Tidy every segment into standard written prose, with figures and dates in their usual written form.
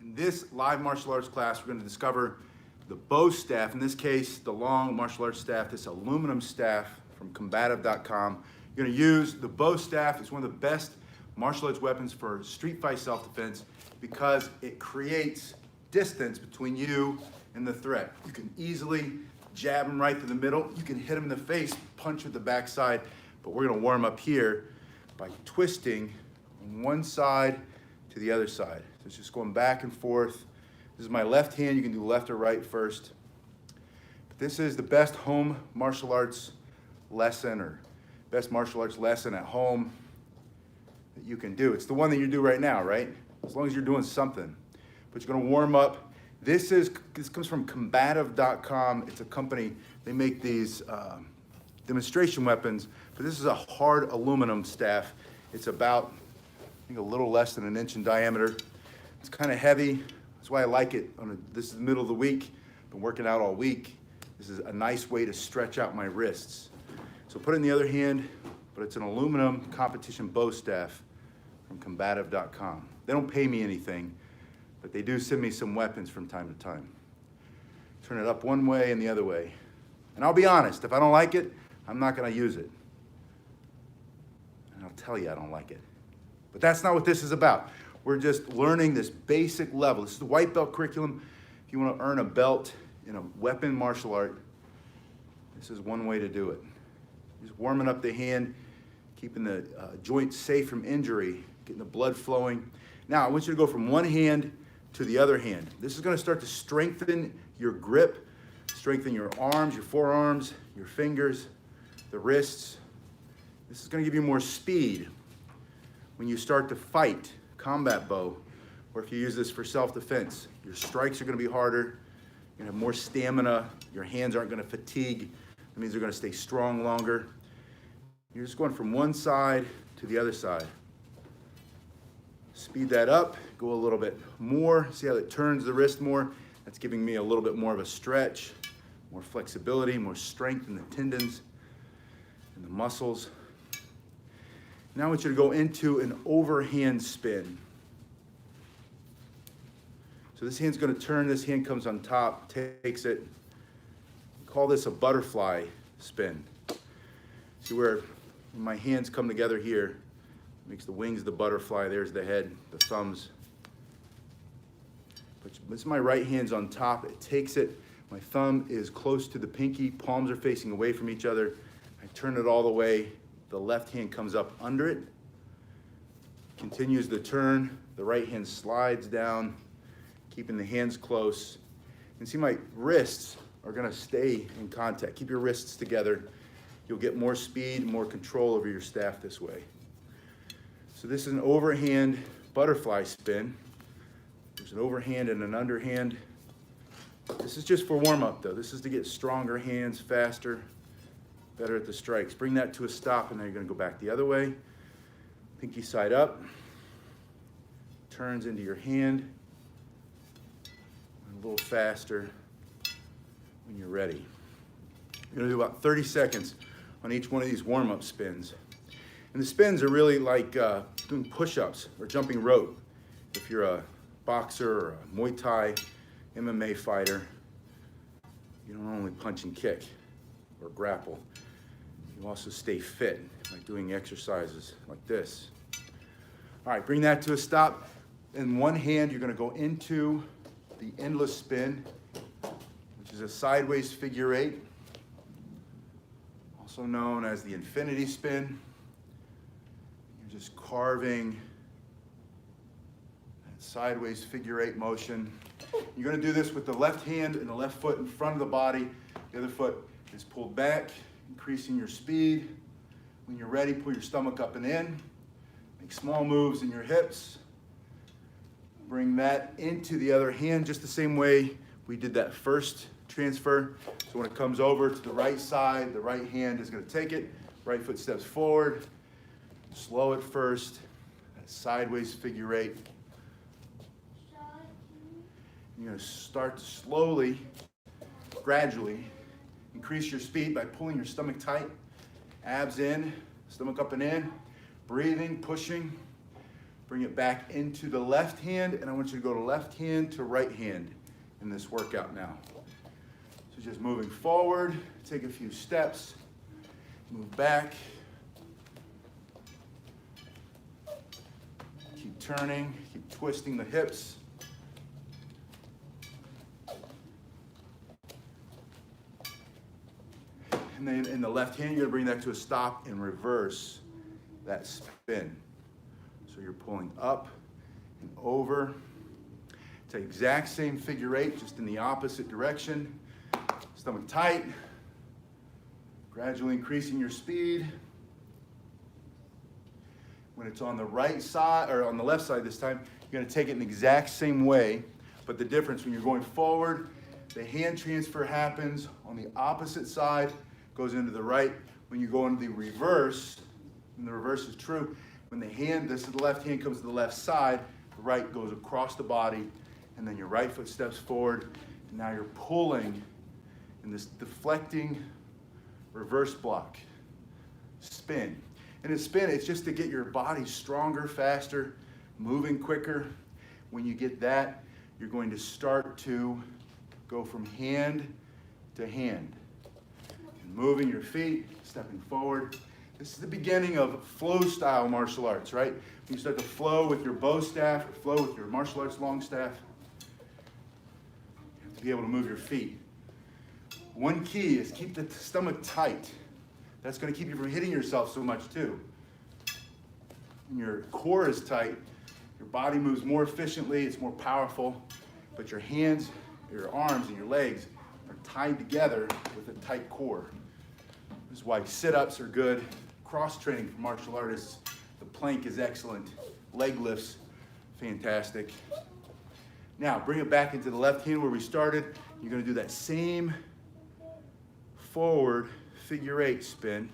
In this live martial arts class, we're going to discover the bow staff, in this case, the long martial arts staff, this aluminum staff from combative.com. You're going to use the bow staff. It's one of the best martial arts weapons for street fight self-defense because it creates distance between you and the threat. You can easily jab him right through the middle. You can hit him in the face, punch with the backside, but we're going to warm up here by twisting from one side to the other side. So it's just going back and forth. This is my left hand. You can do left or right first. But this is the best home martial arts lesson or best martial arts lesson at home that you can do. It's the one that you do right now, right? As long as you're doing something. But you're going to warm up. This comes from combative.com. It's a company, they make these demonstration weapons, but this is a hard aluminum staff. It's about, I think, a little less than 1 inch in diameter. It's kind of heavy. That's why I like it. This is the middle of the week. Been working out all week. This is a nice way to stretch out my wrists. So put it in the other hand, but it's an aluminum competition bow staff from combative.com. They don't pay me anything, but they do send me some weapons from time to time. Turn it up one way and the other way. And I'll be honest, if I don't like it, I'm not gonna use it. And I'll tell you I don't like it. But that's not what this is about. We're just learning this basic level. This is the white belt curriculum. If you want to earn a belt in a weapon martial art, this is one way to do it. Just warming up the hand, keeping the joint safe from injury, getting the blood flowing. Now, I want you to go from one hand to the other hand. This is going to start to strengthen your grip, strengthen your arms, your forearms, your fingers, the wrists. This is going to give you more speed when you start to fight combat bow, or if you use this for self-defense. Your strikes are going to be harder. You're going to have more stamina. Your hands aren't going to fatigue. That means they're going to stay strong longer. You're just going from one side to the other side. Speed that up. Go a little bit more. See how it turns the wrist more? That's giving me a little bit more of a stretch, more flexibility, more strength in the tendons and the muscles. Now I want you to go into an overhand spin. So this hand's going to turn, this hand comes on top, takes it. Call this a butterfly spin. See where my hands come together here, makes the wings the butterfly, there's the head, the thumbs. But this is my right hand's on top, it takes it, my thumb is close to the pinky, palms are facing away from each other. I turn it all the way. The left hand comes up under it, continues the turn, the right hand slides down, keeping the hands close. And see my wrists are gonna stay in contact. Keep your wrists together. You'll get more speed, more control over your staff this way. So this is an overhand butterfly spin. There's an overhand and an underhand. This is just for warm up though. This is to get stronger hands, faster, better at the strikes. Bring that to a stop and then you're gonna go back the other way. Pinky side up, turns into your hand. A little faster when you're ready. You're gonna do about 30 seconds on each one of these warm-up spins. And the spins are really like doing push-ups or jumping rope. If you're a boxer or a Muay Thai, MMA fighter, you don't only punch and kick or grapple. You also stay fit by doing exercises like this. All right, bring that to a stop. In one hand, you're gonna go into the endless spin, which is a sideways figure eight, also known as the infinity spin. You're just carving that sideways figure eight motion. You're gonna do this with the left hand and the left foot in front of the body. The other foot is pulled back, increasing your speed. When you're ready, pull your stomach up and in. Make small moves in your hips. Bring that into the other hand just the same way we did that first transfer. So when it comes over to the right side, the right hand is going to take it. Right foot steps forward. Slow it first. That sideways figure eight. You're going to start to slowly, gradually, increase your speed by pulling your stomach tight. Abs in, stomach up and in. Breathing, pushing. Bring it back into the left hand, and I want you to go to left hand to right hand in this workout now. So just moving forward, take a few steps, move back, keep turning, keep twisting the hips. And then in the left hand, you're gonna bring that to a stop and reverse that spin. So you're pulling up and over. It's the exact same figure eight, just in the opposite direction. Stomach tight. Gradually increasing your speed. When it's on the right side, or on the left side this time, you're gonna take it in the exact same way, but the difference when you're going forward, the hand transfer happens on the opposite side, goes into the right. When you go into the reverse, and the reverse is true, when the hand, this is the left hand, comes to the left side, the right goes across the body, and then your right foot steps forward, and now you're pulling in this deflecting reverse block. Spin. And in spin, it's just to get your body stronger, faster, moving quicker. When you get that, you're going to start to go from hand to hand. And moving your feet, stepping forward. This is the beginning of flow style martial arts, right? When you start to flow with your bow staff, or flow with your martial arts long staff, you have to be able to move your feet. One key is keep the stomach tight. That's going to keep you from hitting yourself so much too. When your core is tight, your body moves more efficiently, it's more powerful, but your hands, your arms, and your legs are tied together with a tight core. This is why sit-ups are good. Cross-training for martial artists. The plank is excellent. Leg lifts, fantastic. Now, bring it back into the left hand where we started. You're going to do that same forward figure eight spin.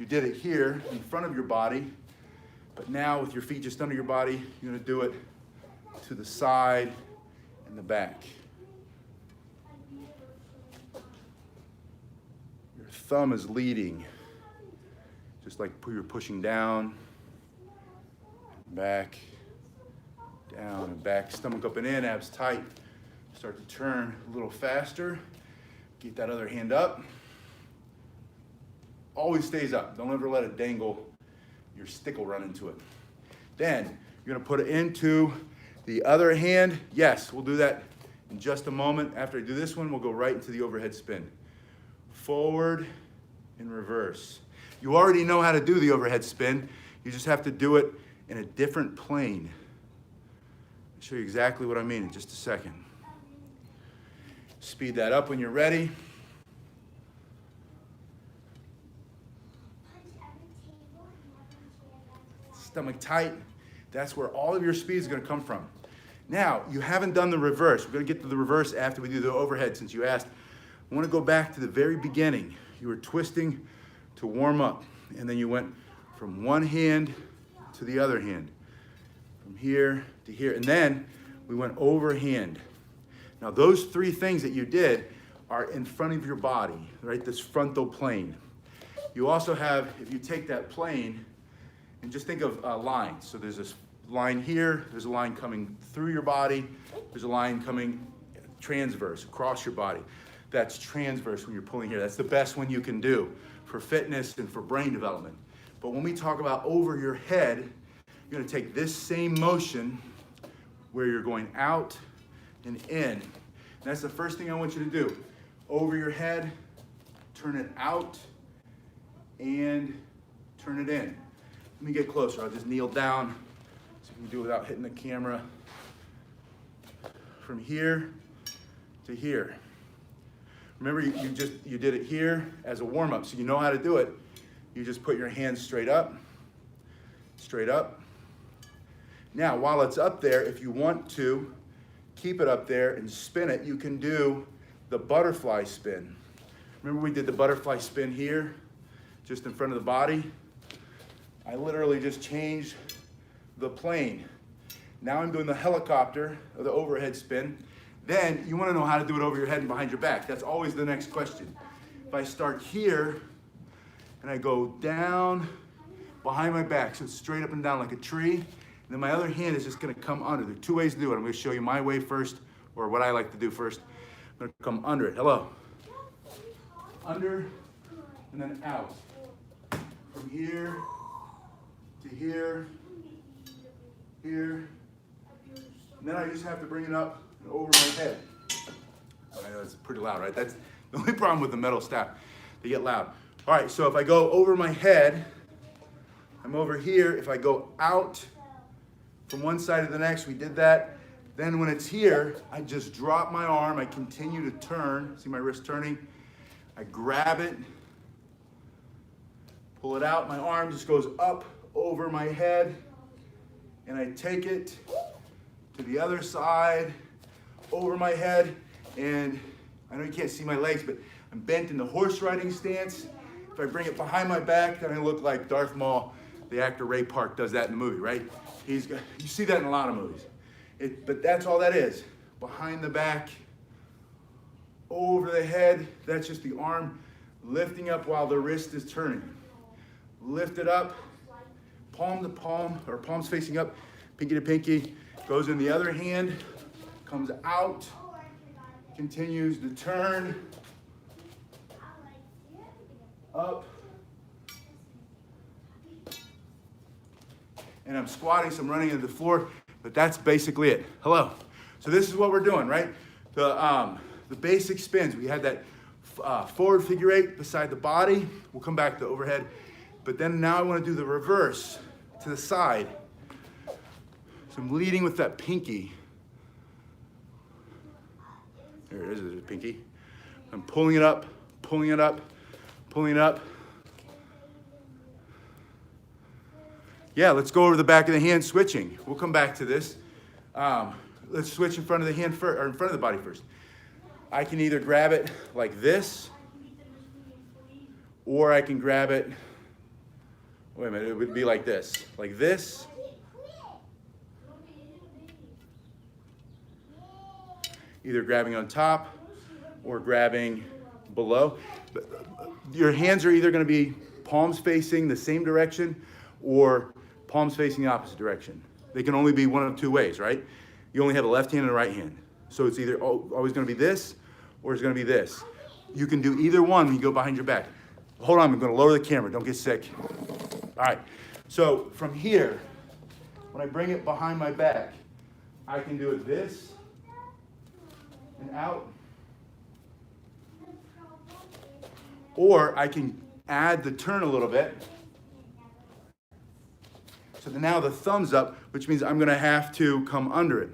You did it here in front of your body, but now with your feet just under your body, you're going to do it to the side and the back. Your thumb is leading. Just like you're pushing down, back, down and back, stomach up and in, abs tight. Start to turn a little faster. Get that other hand up. Always stays up. Don't ever let it dangle. Your stick will run into it. Then you're gonna put it into the other hand. Yes, we'll do that in just a moment. After I do this one, we'll go right into the overhead spin. Forward and reverse. You already know how to do the overhead spin. You just have to do it in a different plane. I'll show you exactly what I mean in just a second. Speed that up when you're ready. Stomach tight. That's where all of your speed is going to come from. Now, you haven't done the reverse. We're going to get to the reverse after we do the overhead since you asked. I want to go back to the very beginning. You were twisting to warm up, and then you went from one hand to the other hand, from here to here, and then we went overhand. Now those three things that you did are in front of your body, right? This frontal plane. You also have, if you take that plane and just think of lines. So there's this line here, there's a line coming through your body, there's a line coming transverse across your body. That's transverse when you're pulling here. That's the best one you can do for fitness and for brain development. But when we talk about over your head, you're gonna take this same motion where you're going out and in. And that's the first thing I want you to do. Over your head, turn it out, and turn it in. Let me get closer. I'll just kneel down so you can do it without hitting the camera. From here to here. Remember, you did it here as a warm-up, so you know how to do it. You just put your hands straight up, straight up. Now, while it's up there, if you want to keep it up there and spin it, you can do the butterfly spin. Remember we did the butterfly spin here, just in front of the body? I literally just changed the plane. Now I'm doing the helicopter, or the overhead spin. Then you want to know how to do it over your head and behind your back. That's always the next question. If I start here and I go down behind my back, so it's straight up and down like a tree, And then my other hand is just gonna come under. There are two ways to do it. I'm gonna show you my way first, or what I like to do first. I'm gonna come under it. Hello. Under, and then out. From here to here, here. And then I just have to bring it up and over my head. I know it's pretty loud, right? That's the only problem with the metal staff. They get loud. All right, so if I go over my head, I'm over here. If I go out from one side to the next, we did that. Then when it's here, I just drop my arm. I continue to turn. See my wrist turning? I grab it, pull it out. My arm just goes up over my head, and I take it to the other side, over my head, and I know you can't see my legs, but I'm bent in the horse riding stance. If I bring it behind my back, then I look like Darth Maul. The actor Ray Park does that in the movie, right? You see that in a lot of movies. But that's all that is. Behind the back, over the head. That's just the arm lifting up while the wrist is turning. Lift it up, palm to palm, or palms facing up, pinky to pinky. Goes in the other hand, comes out, continues to turn, up, and I'm squatting, so I'm running into the floor, but that's basically it. Hello. So this is what we're doing, right? The basic spins. We had that forward figure eight beside the body. We'll come back to overhead, but then now I want to do the reverse to the side. So I'm leading with that pinky. There it is, there's a pinky. I'm pulling it up, pulling it up, pulling it up. Yeah, let's go over the back of the hand switching. We'll come back to this. Let's switch in front of the hand first, or in front of the body first. I can either grab it like this, or I can grab it, wait a minute, it would be like this, either grabbing on top or grabbing below. Your hands are either going to be palms facing the same direction or palms facing the opposite direction. They can only be one of two ways, right? You only have a left hand and a right hand. So it's either always going to be this or it's going to be this. You can do either one when you go behind your back. Hold on, I'm going to lower the camera. Don't get sick. All right. So from here, when I bring it behind my back, I can do it this and out. Or I can add the turn a little bit. So now the thumb's up, which means I'm going to have to come under it.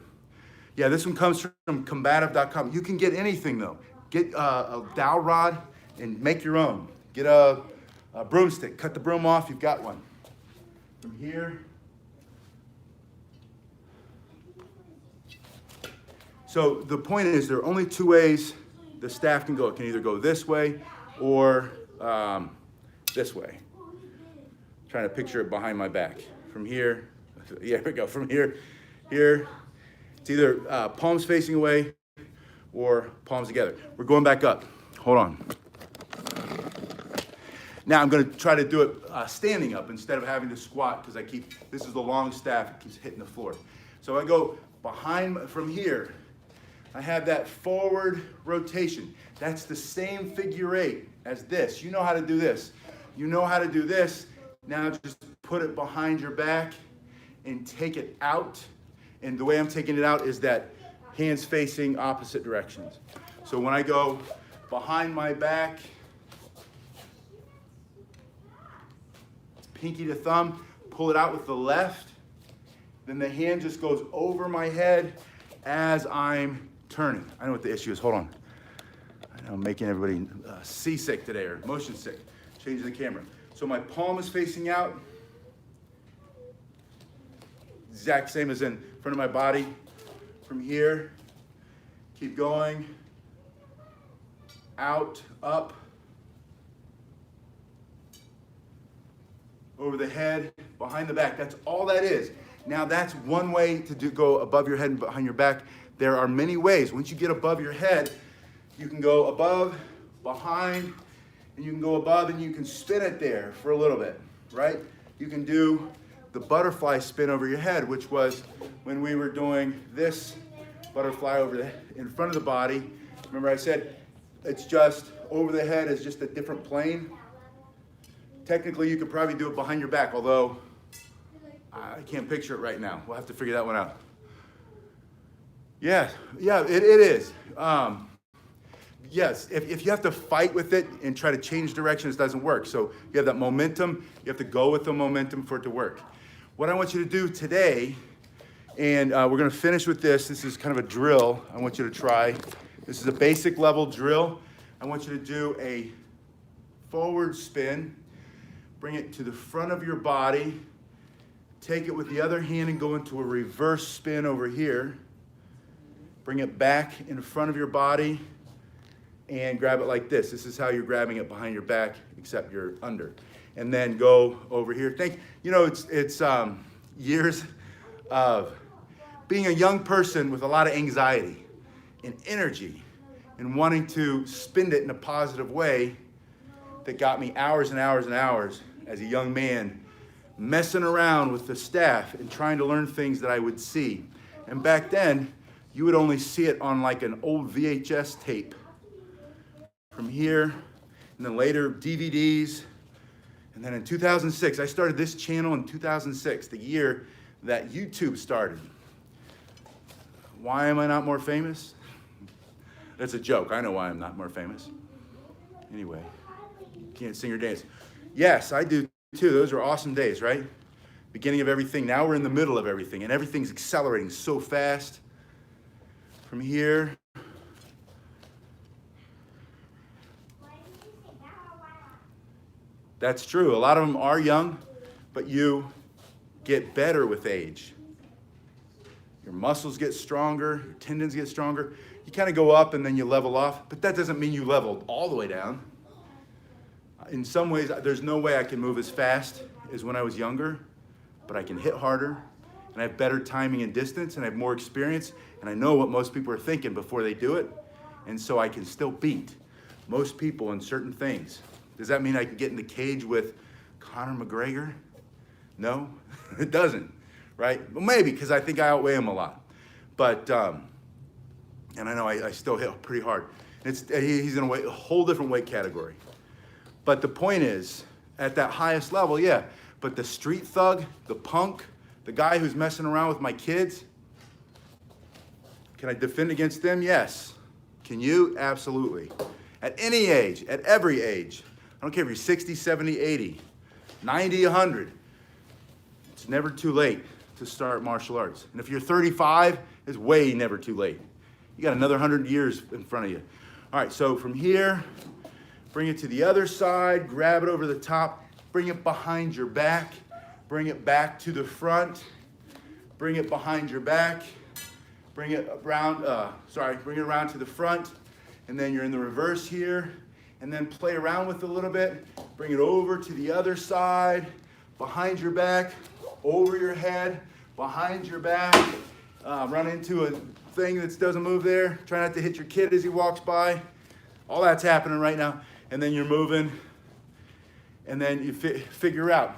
Yeah, this one comes from combative.com. You can get anything, though. Get a dowel rod and make your own. Get a broomstick. Cut the broom off. You've got one. From here. So the point is there are only two ways the staff can go. It can either go this way or this way. I'm trying to picture it behind my back. From here, yeah, here we go. From here, here. It's either palms facing away or palms together. We're going back up. Hold on. Now I'm going to try to do it standing up instead of having to squat because this is the long staff, it keeps hitting the floor. So I go behind, from here, I have that forward rotation. That's the same figure eight as this. You know how to do this. You know how to do this. Now just put it behind your back and take it out. And the way I'm taking it out is that hands facing opposite directions. So when I go behind my back, pinky to thumb, pull it out with the left. Then the hand just goes over my head as I'm turning. I know what the issue is. Hold on. I know I'm making everybody seasick today or motion sick. Changing the camera. So my palm is facing out. Exact same as in front of my body. From here, keep going. Out, up. Over the head, behind the back. That's all that is. Now that's one way to go above your head and behind your back. There are many ways. Once you get above your head, you can go above, behind, and you can go above and you can spin it there for a little bit, right? You can do the butterfly spin over your head, which was when we were doing this butterfly in front of the body. Remember I said it's just over the head is just a different plane. Technically, you could probably do it behind your back, although I can't picture it right now. We'll have to figure that one out. Yeah, it is. Yes, if you have to fight with it and try to change directions, it doesn't work. So you have that momentum, you have to go with the momentum for it to work. What I want you to do today, and we're gonna finish with this. This is kind of a drill I want you to try. This is a basic level drill. I want you to do a forward spin, bring it to the front of your body, take it with the other hand and go into a reverse spin over here. Bring it back in front of your body and grab it like this. This is how you're grabbing it behind your back, except you're under. And then go over here. It's years of being a young person with a lot of anxiety and energy and wanting to spend it in a positive way that got me hours and hours and hours as a young man messing around with the staff and trying to learn things that I would see. And back then, you would only see it on like an old VHS tape from here, and then later DVDs. And then in 2006, I started this channel in 2006, the year that YouTube started. Why am I not more famous? That's a joke. I know why I'm not more famous. Anyway, can't sing or dance. Yes, I do too. Those were awesome days, right? Beginning of everything. Now we're in the middle of everything, and everything's accelerating so fast. From here, that's true. A lot of them are young, but you get better with age. Your muscles get stronger, your tendons get stronger. You kind of go up and then you level off, but that doesn't mean you leveled all the way down. In some ways, there's no way I can move as fast as when I was younger, but I can hit harder, and I have better timing and distance, and I have more experience, and I know what most people are thinking before they do it, and so I can still beat most people in certain things. Does that mean I can get in the cage with Conor McGregor? No, it doesn't, right? Well, maybe, because I think I outweigh him a lot. But, and I know I still hit pretty hard. He's in a whole different weight category. But the point is, at that highest level, yeah, but the street thug, the punk, the guy who's messing around with my kids, can I defend against them? Yes. Can you? Absolutely. At any age, at every age. I don't care if you're 60, 70, 80, 90, 100. It's never too late to start martial arts. And if you're 35, it's way never too late. You got another 100 years in front of you. All right, so from here, bring it to the other side, grab it over the top, bring it behind your back, bring it back to the front, bring it behind your back, bring it around, bring it around to the front, and then you're in the reverse here, and then play around with it a little bit, bring it over to the other side, behind your back, over your head, behind your back, run into a thing that doesn't move there, try not to hit your kid as he walks by. All that's happening right now. And then you're moving, and then you figure out.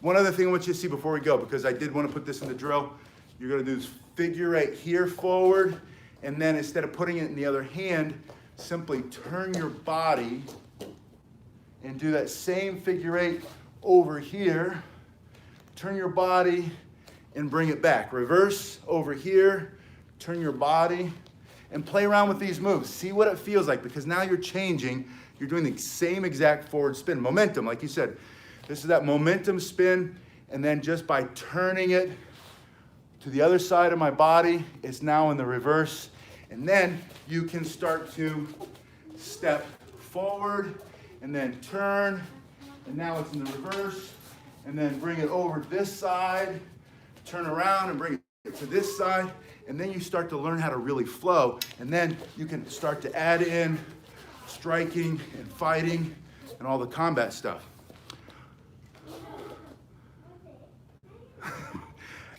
One other thing I want you to see before we go, because I did want to put this in the drill, you're going to do this figure eight here forward, and then instead of putting it in the other hand, simply turn your body and do that same figure eight over here. Turn your body and bring it back. Reverse over here, turn your body, and play around with these moves. See what it feels like, because now you're changing. You're doing the same exact forward spin. Momentum, like you said. This is that momentum spin, and then just by turning it to the other side of my body, it's now in the reverse. And then you can start to step forward, and then turn, and now it's in the reverse, and then bring it over to this side, turn around and bring it to this side, and then you start to learn how to really flow, and then you can start to add in striking and fighting and all the combat stuff.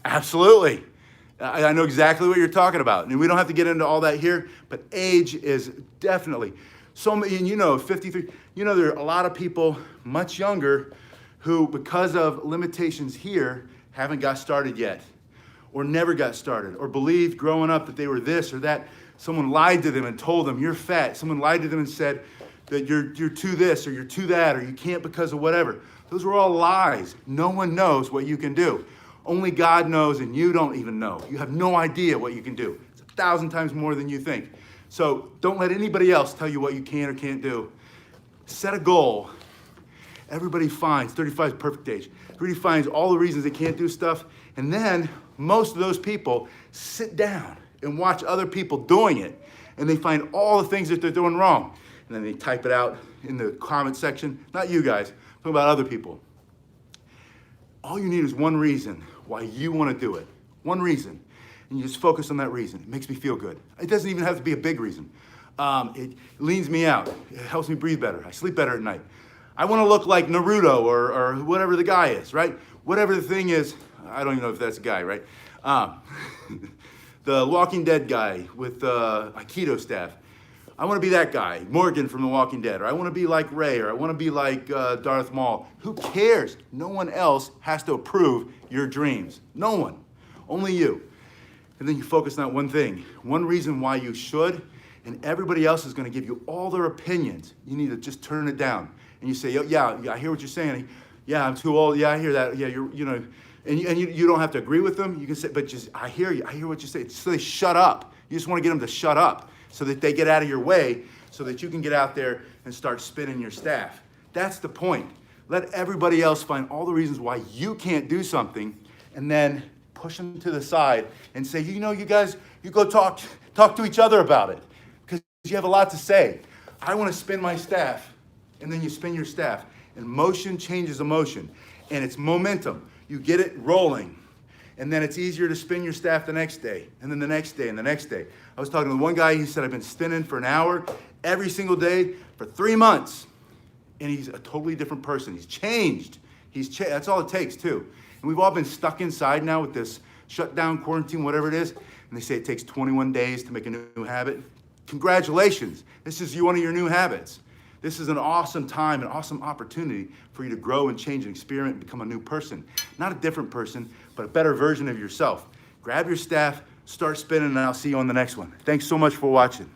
Absolutely. I know exactly what you're talking about. And we don't have to get into all that here, but age is definitely so many, and 53, there are a lot of people much younger who, because of limitations here, haven't got started yet, or never got started, or believed growing up that they were this or that. Someone lied to them and told them you're fat. Someone lied to them and said that you're too this or you're too that or you can't because of whatever. Those were all lies. No one knows what you can do. Only God knows, and you don't even know. You have no idea what you can do. It's 1,000 times more than you think. So don't let anybody else tell you what you can or can't do. Set a goal. Everybody finds, 35 is perfect age. Everybody finds all the reasons they can't do stuff. And then most of those people sit down and watch other people doing it. And they find all the things that they're doing wrong. And then they type it out in the comment section. Not you guys, I'm talking about other people. All you need is one reason why you want to do it. One reason. And you just focus on that reason. It makes me feel good. It doesn't even have to be a big reason. It leans me out. It helps me breathe better. I sleep better at night. I want to look like Naruto or whatever the guy is, right? Whatever the thing is, I don't even know if that's a guy, right? The Walking Dead guy with Aikido staff. I want to be that guy, Morgan from The Walking Dead, or I want to be like Ray, or I want to be like Darth Maul. Who cares? No one else has to approve your dreams. No one. Only you. And then you focus on that one thing, one reason why you should, and everybody else is going to give you all their opinions. You need to just turn it down. And you say, yeah, I hear what you're saying. Yeah, I'm too old. Yeah, I hear that. Yeah, and you don't have to agree with them. You can say, but just, I hear you. I hear what you say. So they shut up. You just want to get them to shut up so that they get out of your way so that you can get out there and start spinning your staff. That's the point. Let everybody else find all the reasons why you can't do something and then push them to the side and say, you guys, you go talk to each other about it because you have a lot to say. I want to spin my staff, and then you spin your staff. And motion changes emotion, and it's momentum. You get it rolling. And then it's easier to spin your staff the next day, and then the next day, and the next day. I was talking to one guy, he said, I've been spinning for an hour every single day for 3 months. And he's a totally different person. He's changed. That's all it takes, too. And we've all been stuck inside now with this shutdown, quarantine, whatever it is. And they say it takes 21 days to make a new habit. Congratulations. This is one of your new habits. This is an awesome time, an awesome opportunity for you to grow and change and experiment and become a new person. Not a different person, but a better version of yourself. Grab your staff, start spinning, and I'll see you on the next one. Thanks so much for watching.